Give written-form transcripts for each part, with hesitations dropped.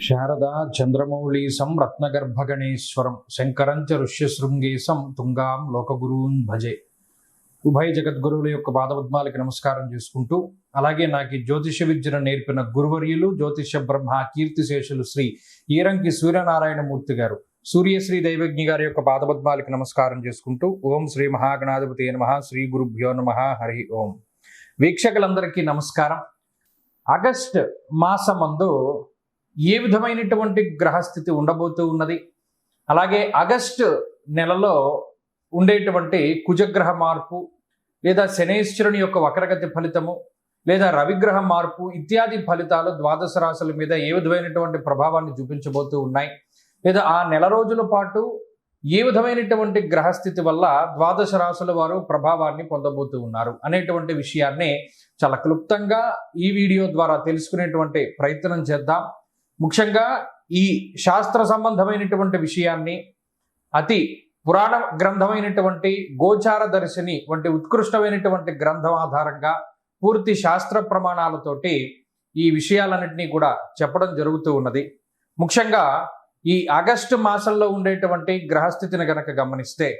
శారదా చంద్రమౌళీసం రత్నగర్భగణేశ్వరం శంకరంచ ఋష్యశృంగేశం తుంగాం లోకగురూన్ భజే. ఉభయ జగద్గురువుల యొక్క పాదపద్మాలకి నమస్కారం చేసుకుంటూ, అలాగే నాకు జ్యోతిష విద్యను నేర్పిన గురువర్యులు జ్యోతిష బ్రహ్మ కీర్తిశేషులు శ్రీ ఈరంకి సూర్యనారాయణమూర్తి గారు, సూర్యశ్రీ దైవజ్ఞి గారి యొక్క పాదపద్మాలకి నమస్కారం చేసుకుంటూ, ఓం శ్రీ మహాగణాధిపతి నమః, శ్రీ గురుభ్యో నమః, హరి ఓం. వీక్షకులందరికీ నమస్కారం. ఆగస్ట్ మాసమందు ఏ విధమైనటువంటి గ్రహస్థితి ఉండబోతూ ఉన్నది, అలాగే ఆగస్టు నెలలో ఉండేటువంటి కుజగ్రహ మార్పు లేదా శనేశ్వరుని యొక్క వక్రగతి ఫలితము లేదా రవిగ్రహ మార్పు ఇత్యాది ఫలితాలు ద్వాదశ రాశుల మీద ఏ విధమైనటువంటి ప్రభావాన్ని చూపించబోతూ ఉన్నాయి, లేదా ఆ నెల రోజుల పాటు ఏ విధమైనటువంటి గ్రహస్థితి వల్ల ద్వాదశ రాశుల వారు ప్రభావాన్ని పొందబోతూ ఉన్నారు అనేటువంటి విషయాన్ని చాలా క్లుప్తంగా ఈ వీడియో ద్వారా తెలుసుకునేటువంటి ప్రయత్నం చేద్దాం. ముఖ్యంగా ఈ శాస్త్ర సంబంధమైనటువంటి విషయాన్ని అతి పురాణ గ్రంథమైనటువంటి గోచార దర్శిని వంటి ఉత్కృష్టమైనటువంటి గ్రంథం ఆధారంగా పూర్తి శాస్త్ర ప్రమాణాలతోటి ఈ విషయాలన్నింటినీ కూడా చెప్పడం జరుగుతూ ఉన్నది. ముఖ్యంగా ఈ ఆగస్టు మాసంలో ఉండేటువంటి గ్రహస్థితిని గనక గమనిస్తే,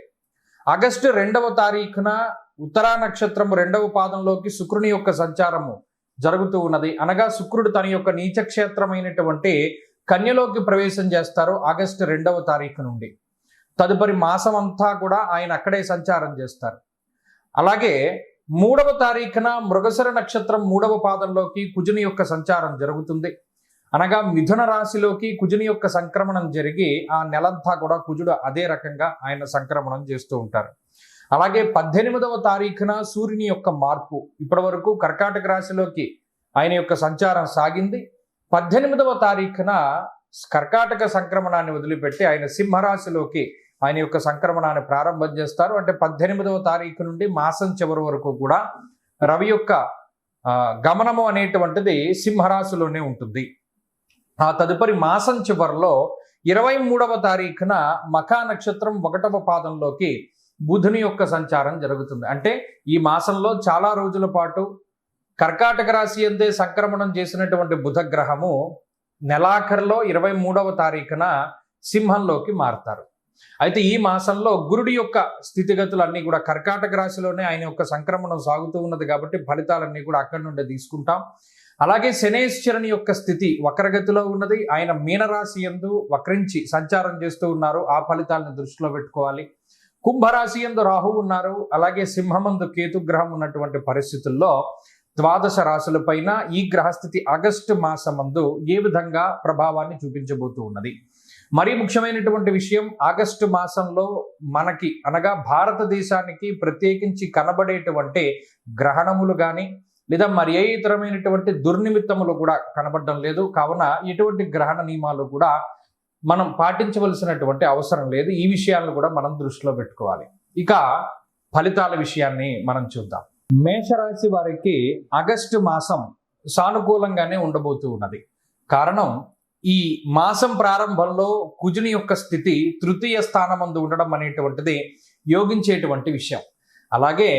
ఆగస్టు 2వ తారీఖున ఉత్తరా నక్షత్రం 2వ పాదంలోకి శుక్రుని యొక్క సంచారము జరుగుతూ ఉన్నది. అనగా శుక్రుడు తన యొక్క నీచక్షేత్రమైనటువంటి కన్యలోకి ప్రవేశం చేస్తారు ఆగస్టు 2వ తారీఖు నుండి. తదుపరి మాసం అంతా కూడా ఆయన అక్కడే సంచారం చేస్తారు. అలాగే 3వ తారీఖున మృగశిర నక్షత్రం 3వ పాదంలోకి కుజుని యొక్క సంచారం జరుగుతుంది. అనగా మిథున రాశిలోకి కుజుని యొక్క సంక్రమణం జరిగి ఆ నెలంతా కూడా కుజుడు అదే రకంగా ఆయన సంక్రమణం చేస్తూ ఉంటారు. అలాగే 18వ తారీఖున సూర్యుని యొక్క మార్పు, ఇప్పటి వరకు కర్కాటక రాశిలోకి ఆయన యొక్క సంచారం సాగింది. 18వ తారీఖున కర్కాటక సంక్రమణాన్ని వదిలిపెట్టి ఆయన సింహరాశిలోకి ఆయన యొక్క సంక్రమణాన్ని ప్రారంభం చేస్తారు. అంటే 18వ తారీఖు నుండి మాసం చివరి వరకు కూడా రవి యొక్క గమనము అనేటువంటిది సింహరాశిలోనే ఉంటుంది. ఆ తదుపరి మాసం చివరిలో 23వ తారీఖున మఖా నక్షత్రం 1వ పాదంలోకి బుధుని యొక్క సంచారం జరుగుతుంది. అంటే ఈ మాసంలో చాలా రోజుల పాటు కర్కాటక రాశి అందే సంక్రమణం చేసినటువంటి బుధ గ్రహము నెలాఖరులో 23వ తారీఖున సింహంలోకి మారుతారు. అయితే ఈ మాసంలో గురుడి యొక్క స్థితిగతులన్నీ కూడా కర్కాటక రాశిలోనే ఆయన యొక్క సంక్రమణం సాగుతూ ఉన్నది కాబట్టి ఫలితాలన్నీ కూడా అక్కడి నుండి తీసుకుంటాం. అలాగే శనేశ్వరుని యొక్క స్థితి వక్రగతిలో ఉన్నది. ఆయన మీనరాశి యందు వక్రించి సంచారం చేస్తూ ఉన్నారు. ఆ ఫలితాలను దృష్టిలో పెట్టుకోవాలి. కుంభరాశి యందు రాహు ఉన్నారు. అలాగే సింహమందు కేతుగ్రహం ఉన్నటువంటి పరిస్థితుల్లో ద్వాదశ రాశుల పైన ఈ గ్రహస్థితి ఆగస్టు మాసమందు ఏ విధంగా ప్రభావాన్ని చూపించబోతూ ఉన్నది. మరీ ముఖ్యమైనటువంటి విషయం, ఆగస్టు మాసంలో మనకి అనగా భారతదేశానికి ప్రత్యేకించి కనబడేటువంటి గ్రహణములు కానీ లేదా మరి ఏ ఇతరమైనటువంటి దుర్నిమిత్తములు కూడా కనబడడం లేదు. కావున ఎటువంటి గ్రహణ నియమాలు కూడా మనం పాటించవలసినటువంటి అవసరం లేదు. ఈ విషయాలను కూడా మనం దృష్టిలో పెట్టుకోవాలి. ఇక ఫలితాల విషయాన్ని మనం చూద్దాం. మేషరాశి వారికి ఆగస్టు మాసం సానుకూలంగానే ఉండబోతూ ఉన్నది. కారణం, ఈ మాసం ప్రారంభంలో కుజుని యొక్క స్థితి తృతీయ స్థానమందు ఉండడం అనేటువంటిది యోగించేటువంటి విషయం. అలాగే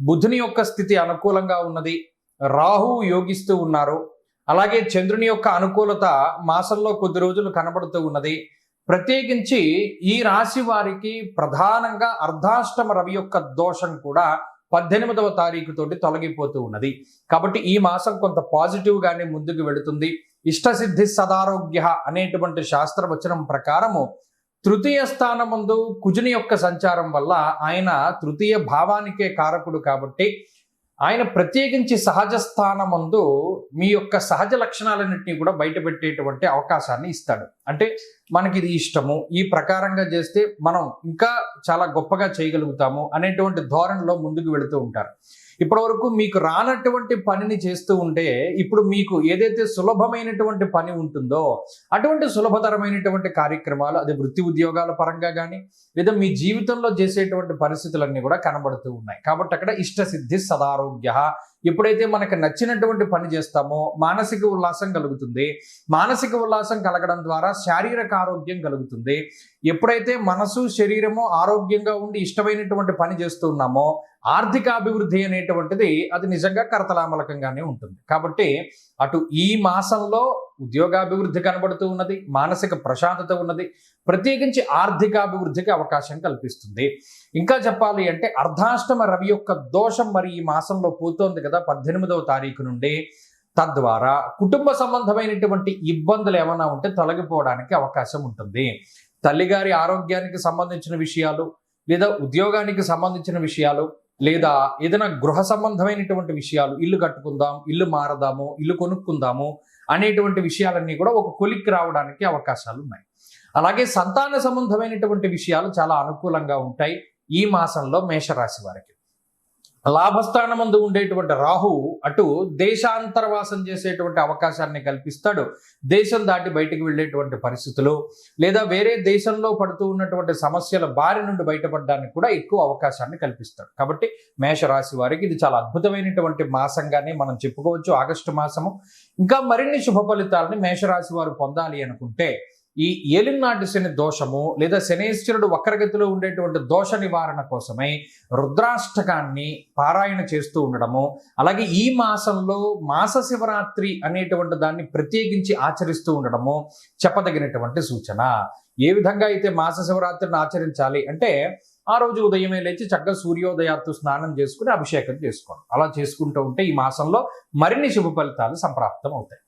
బుధుని యొక్క స్థితి అనుకూలంగా ఉన్నది. రాహు యోగిస్తూ ఉన్నారు. అలాగే చంద్రుని యొక్క అనుకూలత మాసంలో కొద్ది రోజులు కనబడుతూ ఉన్నది. ప్రత్యేకించి ఈ రాశి వారికి ప్రధానంగా అర్ధాష్టమ రవి యొక్క దోషం కూడా 18వ తారీఖు తోటి తొలగిపోతూ ఉన్నది. కాబట్టి ఈ మాసం కొంత పాజిటివ్ గానే ముందుకు వెళుతుంది. ఇష్టసిద్ధి సదారోగ్య అనేటువంటి శాస్త్రవచనం ప్రకారము తృతీయ స్థానమందు కుజుని యొక్క సంచారం వల్ల ఆయన తృతీయ భావానికే కారకుడు కాబట్టి ఆయన ప్రత్యేకించి సహజ స్థానమందు మీ యొక్క సహజ లక్షణాలన్నింటినీ కూడా బయటపెట్టేటువంటి అవకాశాన్ని ఇస్తాడు. అంటే మనకి ఇది ఇష్టము, ఈ ప్రకారంగా చేస్తే మనం ఇంకా చాలా గొప్పగా చేయగలుగుతాము అనేటువంటి ధోరణిలో ముందుకు వెళుతూ ఉంటారు. ఇప్పటి వరకు మీకు రానటువంటి పనిని చేస్తూ ఉంటే ఇప్పుడు మీకు ఏదైతే సులభమైనటువంటి పని ఉంటుందో అటువంటి సులభతరమైనటువంటి కార్యక్రమాలు, అది వృత్తి ఉద్యోగాల పరంగా కానీ లేదా మీ జీవితంలో చేసేటువంటి పరిస్థితులన్నీ కూడా కనబడుతూ ఉన్నాయి. కాబట్టి అక్కడ ఇష్టసిద్ధి సదారోగ్య. ఎప్పుడైతే మనకు నచ్చినటువంటి పని చేస్తామో మానసిక ఉల్లాసం కలుగుతుంది. మానసిక ఉల్లాసం కలగడం ద్వారా శారీరక ఆరోగ్యం కలుగుతుంది. ఎప్పుడైతే మనసు శరీరము ఆరోగ్యంగా ఉండి ఇష్టమైనటువంటి పని చేస్తున్నామో ఆర్థికాభివృద్ధి అనేటువంటిది అది నిజంగా కరతలామలకంగానే ఉంటుంది. కాబట్టి అటు ఈ మాసంలో ఉద్యోగాభివృద్ధి కనబడుతూ ఉన్నది, మానసిక ప్రశాంతత ఉన్నది, ప్రత్యేకించి ఆర్థికాభివృద్ధికి అవకాశం కల్పిస్తుంది. ఇంకా చెప్పాలి అంటే అర్ధాష్టమ రవి యొక్క దోషం మరి ఈ మాసంలో పోతోంది కదా 18వ తారీఖు నుండి. తద్వారా కుటుంబ సంబంధమైనటువంటి ఇబ్బందులు ఏమైనా ఉంటే తొలగిపోవడానికి అవకాశం ఉంటుంది. తల్లిగారి ఆరోగ్యానికి సంబంధించిన విషయాలు, లేదా ఉద్యోగానికి సంబంధించిన విషయాలు, లేదా ఏదైనా గృహ సంబంధమైనటువంటి విషయాలు, ఇల్లు కట్టుకుందాం, ఇల్లు మారదాము, ఇల్లు కొనుక్కుందాము అనేటువంటి విషయాలన్నీ కూడా ఒక కొలిక్కి రావడానికి అవకాశాలు ఉన్నాయి. అలాగే సంతాన సంబంధమైనటువంటి విషయాలు చాలా అనుకూలంగా ఉంటాయి ఈ మాసంలో మేషరాశి వారికి. లాభస్థానమందు ఉండేటువంటి రాహు అటు దేశాంతరవాసం చేసేటువంటి అవకాశాన్ని కల్పిస్తాడు. దేశం దాటి బయటికి వెళ్ళేటువంటి పరిస్థితులు, లేదా వేరే దేశంలో పడుతూ ఉన్నటువంటి సమస్యల బారి నుండి బయటపడడానికి కూడా ఎక్కువ అవకాశాన్ని కల్పిస్తాడు. కాబట్టి మేషరాశి వారికి ఇది చాలా అద్భుతమైనటువంటి మాసంగానే మనం చెప్పుకోవచ్చు ఆగస్టు మాసము. ఇంకా మరిన్ని శుభ ఫలితాలని మేషరాశి వారు పొందాలి అనుకుంటే ఈ ఏలినాటి శని దోషము, లేదా శనేశ్వరుడు వక్రగతిలో ఉండేటువంటి దోష నివారణ కోసమై రుద్రాష్టకాన్ని పారాయణ చేస్తూ ఉండడము, అలాగే ఈ మాసంలో మాస శివరాత్రి అనేటువంటి దాన్ని ప్రత్యేకించి ఆచరిస్తూ ఉండడము చెప్పదగినటువంటి సూచన. ఏ విధంగా అయితే మాస శివరాత్రిని ఆచరించాలి అంటే ఆ రోజు ఉదయమే లేచి చక్కగా సూర్యోదయాత్తు స్నానం చేసుకుని అభిషేకం చేసుకోవడం, అలా చేసుకుంటూ ఉంటే ఈ మాసంలో మరిన్ని శుభ ఫలితాలు సంప్రాప్తం అవుతాయి.